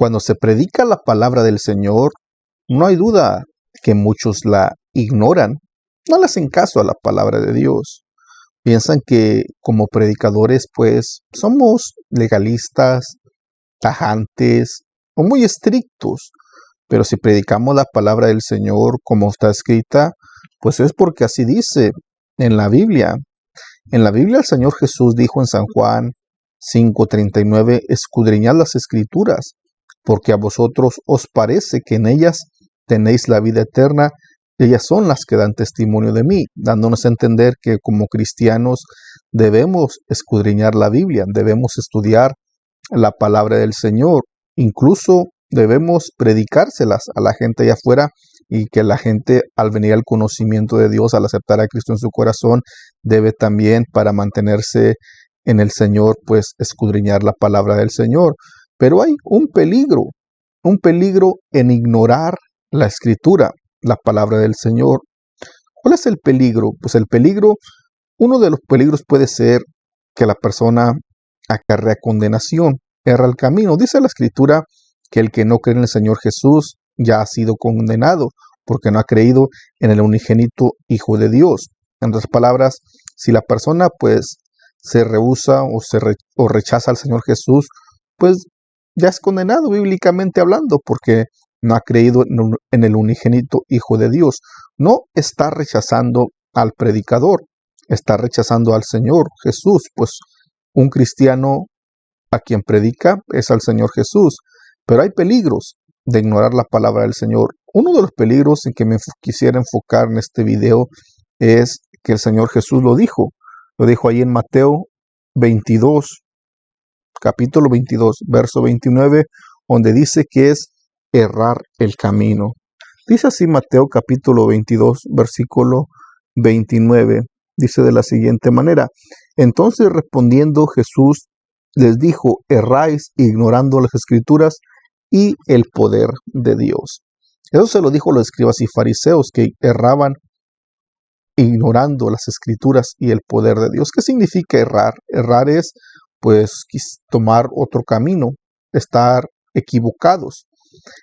Cuando se predica la palabra del Señor, no hay duda que muchos la ignoran, no le hacen caso a la palabra de Dios. Piensan que como predicadores, pues, somos legalistas, tajantes o muy estrictos. Pero si predicamos la palabra del Señor como está escrita, pues es porque así dice en la Biblia. En la Biblia el Señor Jesús dijo en San Juan 5:39, escudriñad las Escrituras, porque a vosotros os parece que en ellas tenéis la vida eterna, y ellas son las que dan testimonio de mí, dándonos a entender que como cristianos debemos escudriñar la Biblia, debemos estudiar la palabra del Señor, incluso debemos predicárselas a la gente allá afuera, y que la gente, al venir al conocimiento de Dios, al aceptar a Cristo en su corazón, debe también, para mantenerse en el Señor, pues escudriñar la palabra del Señor. Pero hay un peligro en ignorar la Escritura, la palabra del Señor. ¿Cuál es el peligro? Pues uno de los peligros puede ser que la persona acarrea condenación, erra el camino. Dice la Escritura que el que no cree en el Señor Jesús ya ha sido condenado, porque no ha creído en el unigénito Hijo de Dios. En otras palabras, si la persona pues se rehúsa o rechaza al Señor Jesús, pues ya es condenado bíblicamente hablando, porque no ha creído en el unigénito Hijo de Dios. No está rechazando al predicador, está rechazando al Señor Jesús, pues un cristiano a quien predica es al Señor Jesús. Pero hay peligros de ignorar la palabra del Señor. Uno de los peligros en que me quisiera enfocar en este video es que el Señor Jesús lo dijo ahí en Mateo 22, capítulo 22, verso 29, donde dice que es errar el camino. Dice así Mateo capítulo 22, versículo 29, dice de la siguiente manera: entonces respondiendo Jesús les dijo, erráis ignorando las Escrituras y el poder de Dios. Eso se lo dijo a los escribas y fariseos, que erraban ignorando las Escrituras y el poder de Dios. ¿Qué significa errar? Errar es, pues, tomar otro camino, estar equivocados.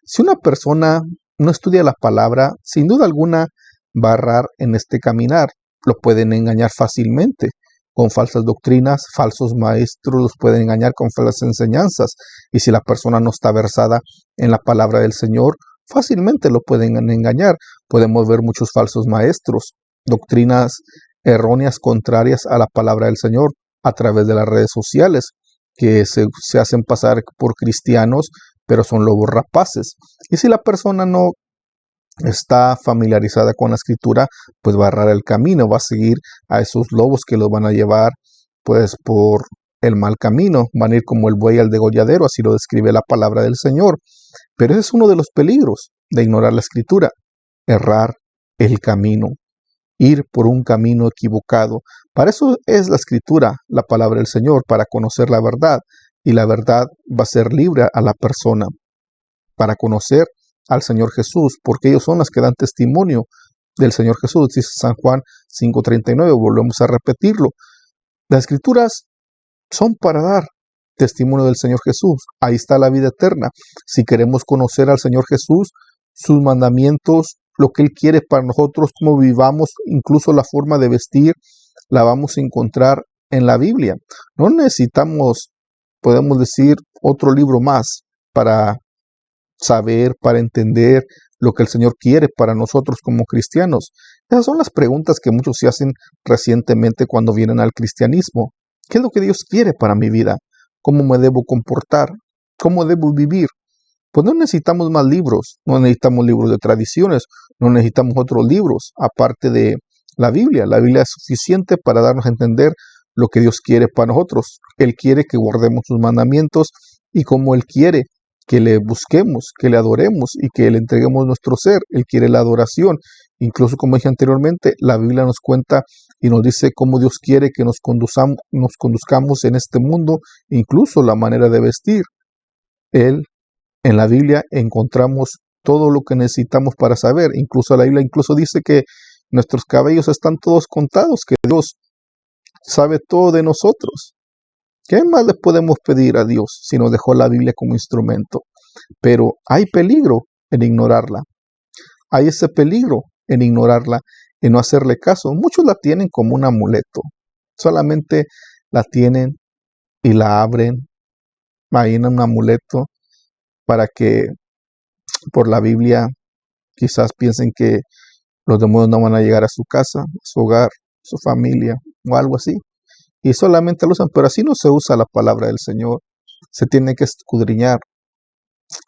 Si una persona no estudia la palabra, sin duda alguna va a errar en este caminar. Lo pueden engañar fácilmente con falsas doctrinas, falsos maestros los pueden engañar con falsas enseñanzas. Y si la persona no está versada en la palabra del Señor, fácilmente lo pueden engañar. Podemos ver muchos falsos maestros, doctrinas erróneas contrarias a la palabra del Señor a través de las redes sociales, que se hacen pasar por cristianos, pero son lobos rapaces. Y si la persona no está familiarizada con la Escritura, pues va a errar el camino, va a seguir a esos lobos que los van a llevar pues por el mal camino, van a ir como el buey al degolladero, así lo describe la palabra del Señor. Pero ese es uno de los peligros de ignorar la Escritura, errar el camino, ir por un camino equivocado. Para eso es la Escritura, la palabra del Señor, para conocer la verdad, y la verdad va a ser libre a la persona, para conocer al Señor Jesús, porque ellos son los que dan testimonio del Señor Jesús. Dice San Juan 5:39, volvemos a repetirlo. Las Escrituras son para dar testimonio del Señor Jesús. Ahí está la vida eterna. Si queremos conocer al Señor Jesús, sus mandamientos, lo que Él quiere para nosotros, cómo vivamos, incluso la forma de vestir, la vamos a encontrar en la Biblia. No necesitamos, podemos decir, otro libro más para saber, para entender lo que el Señor quiere para nosotros como cristianos. Esas son las preguntas que muchos se hacen recientemente cuando vienen al cristianismo. ¿Qué es lo que Dios quiere para mi vida? ¿Cómo me debo comportar? ¿Cómo debo vivir? Pues no necesitamos más libros, no necesitamos libros de tradiciones, no necesitamos otros libros aparte de la Biblia. La Biblia es suficiente para darnos a entender lo que Dios quiere para nosotros. Él quiere que guardemos sus mandamientos, y como Él quiere que le busquemos, que le adoremos y que le entreguemos nuestro ser. Él quiere la adoración. Incluso, como dije anteriormente, la Biblia nos cuenta y nos dice cómo Dios quiere que nos conduzcamos en este mundo, incluso la manera de vestir. En la Biblia encontramos todo lo que necesitamos para saber. Incluso la Biblia dice que nuestros cabellos están todos contados, que Dios sabe todo de nosotros. ¿Qué más le podemos pedir a Dios si nos dejó la Biblia como instrumento? pero hay peligro en ignorarla. Hay ese peligro en ignorarla, en no hacerle caso. Muchos la tienen como un amuleto. Solamente la tienen y la abren ahí en un amuleto para que por la Biblia quizás piensen que los demonios no van a llegar a su casa, a su hogar, a su familia o algo así. Y solamente lo usan, pero así no se usa la palabra del Señor. Se tiene que escudriñar,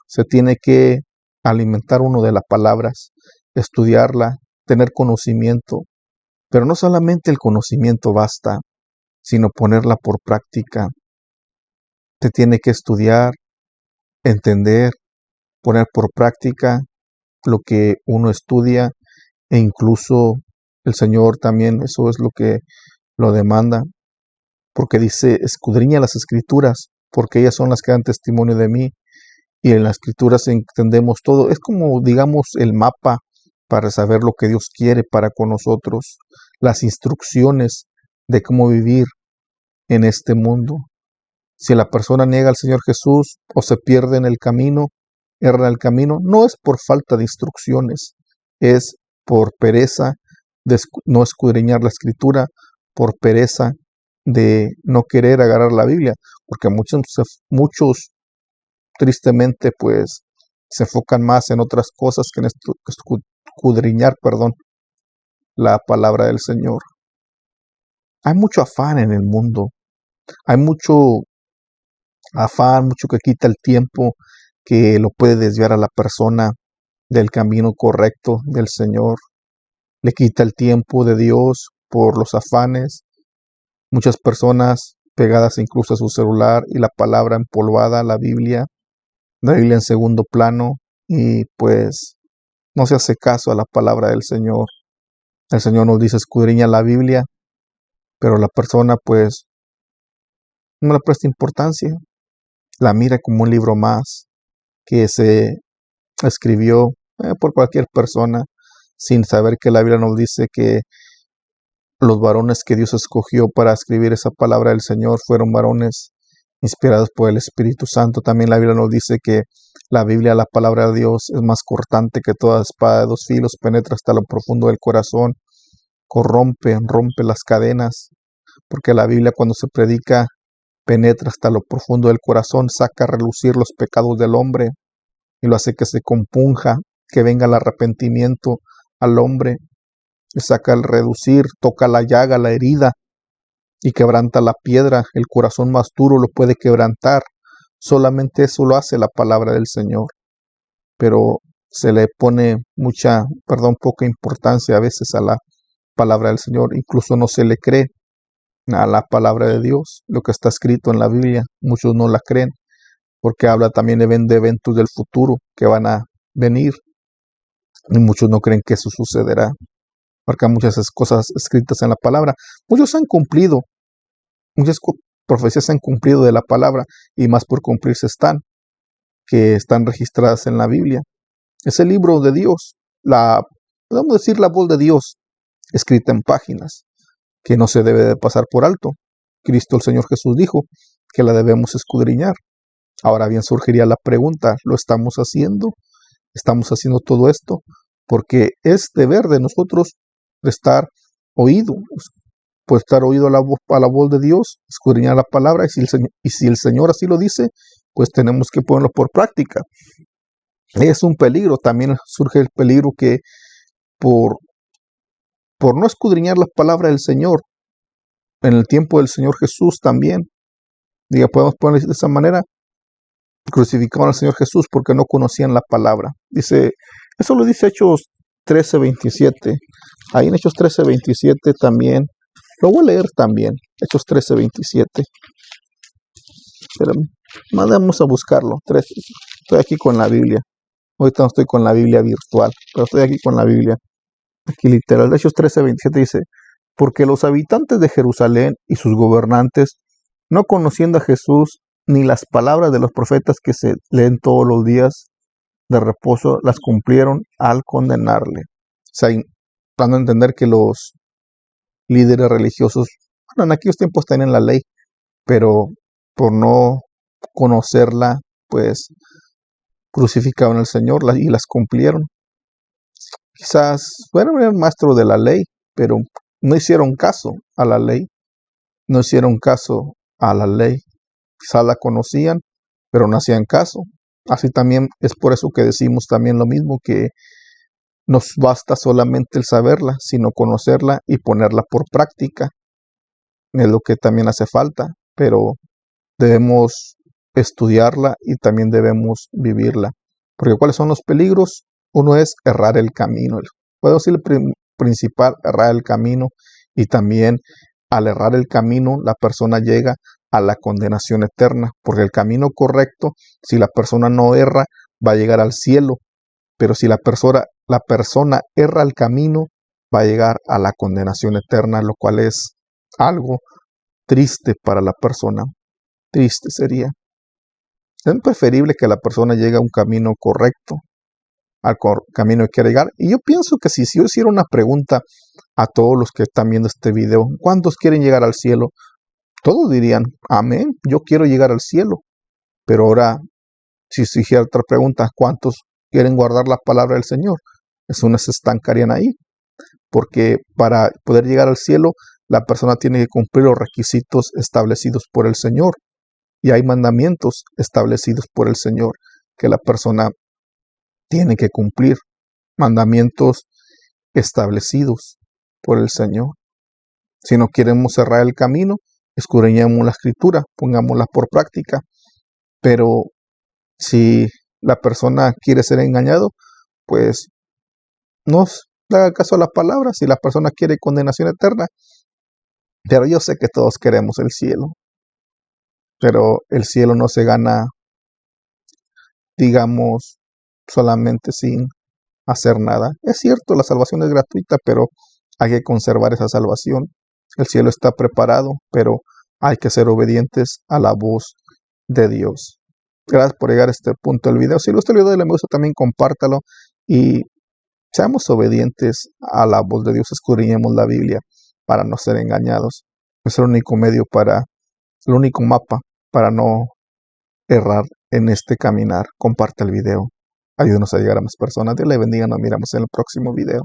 se tiene que alimentar uno de las palabras, estudiarla, tener conocimiento. Pero no solamente el conocimiento basta, sino ponerla por práctica. Se tiene que estudiar, entender, poner por práctica lo que uno estudia, e incluso el Señor también eso es lo que lo demanda, porque dice, escudriña las escrituras, porque ellas son las que dan testimonio de mí, y en las escrituras entendemos todo. Es como, digamos, el mapa para saber lo que Dios quiere para con nosotros, las instrucciones de cómo vivir en este mundo. Si la persona niega al Señor Jesús o se pierde en el camino, erra el camino, no es por falta de instrucciones, es por pereza de no escudriñar la escritura, por pereza de no querer agarrar la Biblia, porque muchos tristemente pues se enfocan más en otras cosas que en escudriñar, la palabra del Señor. Hay mucho afán en el mundo, hay mucho afán, mucho que quita el tiempo, que lo puede desviar a la persona del camino correcto del Señor. Le quita el tiempo de Dios por los afanes. Muchas personas pegadas incluso a su celular y la palabra empolvada, la Biblia en segundo plano, y pues no se hace caso a la palabra del Señor. El Señor nos dice escudriña la Biblia, pero la persona pues no le presta importancia, la mira como un libro más que se escribió por cualquier persona, sin saber que la Biblia nos dice que los varones que Dios escogió para escribir esa palabra del Señor fueron varones inspirados por el Espíritu Santo. También la Biblia nos dice que la Biblia, la palabra de Dios, es más cortante que toda espada de dos filos, penetra hasta lo profundo del corazón, rompe las cadenas, porque la Biblia cuando se predica penetra hasta lo profundo del corazón, saca a relucir los pecados del hombre y lo hace que se compunja, que venga el arrepentimiento al hombre, le saca al reducir, toca la llaga, la herida y quebranta la piedra. El corazón más duro lo puede quebrantar. Solamente eso lo hace la palabra del Señor. Pero se le pone poca importancia a veces a la palabra del Señor. Incluso no se le cree a la palabra de Dios, lo que está escrito en la Biblia. Muchos no la creen porque habla también de eventos del futuro que van a venir. Y muchos no creen que eso sucederá, porque hay muchas cosas escritas en la palabra. Muchos han cumplido, muchas profecías se han cumplido de la palabra y más por cumplirse que están registradas en la Biblia. Es el libro de Dios, podemos decir la voz de Dios, escrita en páginas, que no se debe de pasar por alto. Cristo el Señor Jesús dijo que la debemos escudriñar. Ahora bien surgiría la pregunta, ¿lo estamos haciendo? ¿Estamos haciendo todo esto? Porque es deber de nosotros prestar oído, prestar oído a la voz de Dios, escudriñar la palabra, y si el Señor así lo dice, pues tenemos que ponerlo por práctica. Es un peligro, también surge el peligro que por no escudriñar la palabra del Señor, en el tiempo del Señor Jesús también, podemos poner de esa manera, crucificaron al Señor Jesús porque no conocían la palabra. Eso lo dice Hechos 13:27. Ahí en Hechos 13:27 también, lo voy a leer también, Hechos 13:27. Espérame, vamos a buscarlo. Estoy aquí con la Biblia. Ahorita no estoy con la Biblia virtual, pero estoy aquí con la Biblia. Aquí literal, Hechos 13:27 dice, porque los habitantes de Jerusalén y sus gobernantes, no conociendo a Jesús, ni las palabras de los profetas que se leen todos los días de reposo, las cumplieron al condenarle. O sea, dando a entender que los líderes religiosos, en aquellos tiempos tenían la ley, pero por no conocerla, pues crucificaron al Señor y las cumplieron. Quizás fueron maestros de la ley, pero no hicieron caso a la ley. No hicieron caso a la ley. Quizás la conocían, pero no hacían caso. Así también es por eso que decimos también lo mismo, que nos basta solamente el saberla, sino conocerla y ponerla por práctica. Es lo que también hace falta, pero debemos estudiarla y también debemos vivirla. Porque ¿cuáles son los peligros? Uno es errar el camino. Puedo decir el principal, errar el camino, y también al errar el camino la persona llega a la condenación eterna, porque el camino correcto, si la persona no erra, va a llegar al cielo, pero si la persona erra el camino, va a llegar a la condenación eterna, lo cual es algo triste para la persona. Triste sería. Es preferible que la persona llegue a un camino correcto, al camino que quiere llegar. Y yo pienso que si yo hiciera una pregunta a todos los que están viendo este video, ¿cuántos quieren llegar al cielo? Todos dirían, amén, yo quiero llegar al cielo. Pero ahora, si se hiciera otra pregunta, ¿cuántos quieren guardar la palabra del Señor? Unos se estancarían ahí, porque para poder llegar al cielo, la persona tiene que cumplir los requisitos establecidos por el Señor. Y hay mandamientos establecidos por el Señor que la persona tiene que cumplir. Mandamientos establecidos por el Señor. Si no queremos cerrar el camino, escudriñemos la Escritura, pongámosla por práctica. Pero si la persona quiere ser engañado, pues no haga caso a las palabras. Si la persona quiere condenación eterna, pero yo sé que todos queremos el cielo. Pero el cielo no se gana, digamos, solamente sin hacer nada. Es cierto, la salvación es gratuita, pero hay que conservar esa salvación. El cielo está preparado, pero hay que ser obedientes a la voz de Dios. Gracias por llegar a este punto del video. Si le gusta el video, dale me gusta, también compártalo y seamos obedientes a la voz de Dios. Escudriñemos la Biblia para no ser engañados. Es el único medio el único mapa para no errar en este caminar. Comparte el video. Ayúdenos a llegar a más personas. Dios le bendiga. Nos miramos en el próximo video.